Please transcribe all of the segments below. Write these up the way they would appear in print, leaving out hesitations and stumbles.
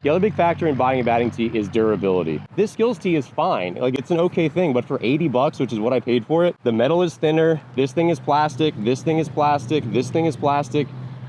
The other big factor in buying a batting tee is durability. This skills tee is fine. Like, it's an okay thing, but for 80 bucks, which is what I paid for it, the metal is thinner, this thing is plastic, this thing is plastic, this thing is plastic.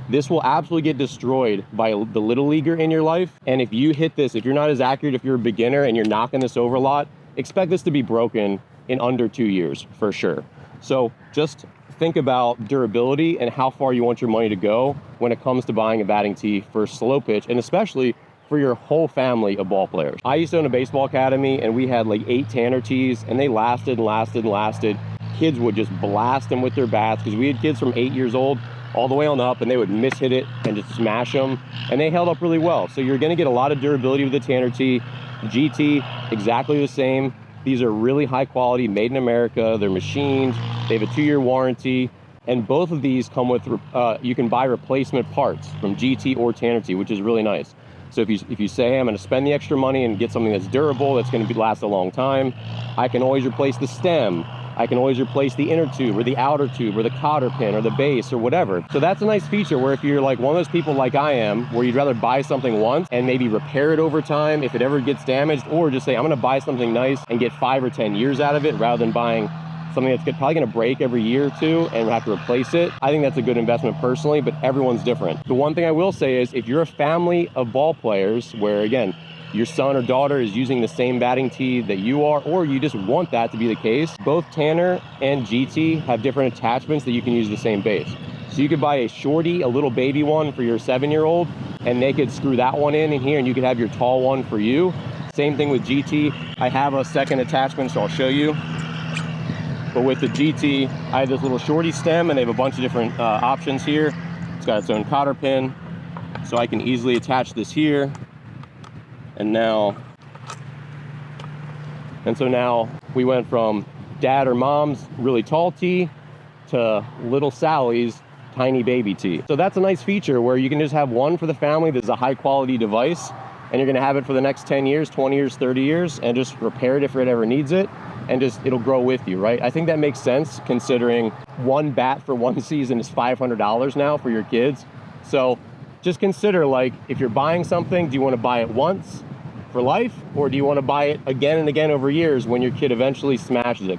This will absolutely get destroyed by the little leaguer in your life. And if you hit this, if you're not as accurate, if you're a beginner and you're knocking this over a lot, expect this to be broken in under 2 years for sure. So just think about durability and how far you want your money to go when it comes to buying a batting tee for slow pitch, and especially for your whole family of ball players. I used to own a baseball academy and we had like 8 Tanner tees, and they lasted and lasted and lasted. Kids would just blast them with their bats because we had kids from 8 years old all the way on up, and they would mishit it and just smash them, and they held up really well. So you're gonna get a lot of durability with the Tanner tee. GT, exactly the same. These are really high quality, made in America. They're machined. They have a 2-year warranty. And both of these come with, you can buy replacement parts from GT or Tanner tee, which is really nice. So if you say, hey, I'm gonna spend the extra money and get something that's durable, that's gonna last a long time, I can always replace the stem. I can always replace the inner tube or the outer tube or the cotter pin or the base or whatever. So that's a nice feature where if you're like one of those people like I am, where you'd rather buy something once and maybe repair it over time if it ever gets damaged, or just say, I'm gonna buy something nice and get 5 or 10 years out of it rather than buying something that's probably gonna break every year or two and have to replace it. I think that's a good investment personally, but everyone's different. The one thing I will say is if you're a family of ball players where, again, your son or daughter is using the same batting tee that you are, or you just want that to be the case, both Tanner and GT have different attachments that you can use the same base. So you could buy a shorty, a little baby one for your 7-year-old, and they could screw that one in here, and you could have your tall one for you. Same thing with GT. I have a second attachment, so I'll show you. But with the GT, I have this little shorty stem, and they have a bunch of different options here. It's got its own cotter pin, so I can easily attach this here. And so now we went from dad or mom's really tall tee to little Sally's tiny baby tee. So that's a nice feature where you can just have one for the family that's a high quality device, and you're gonna have it for the next 10 years, 20 years, 30 years, and just repair it if it ever needs it, and just it'll grow with you, right? I think that makes sense considering one bat for one season is $500 now for your kids. So just consider, like, if you're buying something, do you wanna buy it once for life, or do you want to buy it again and again over years when your kid eventually smashes it?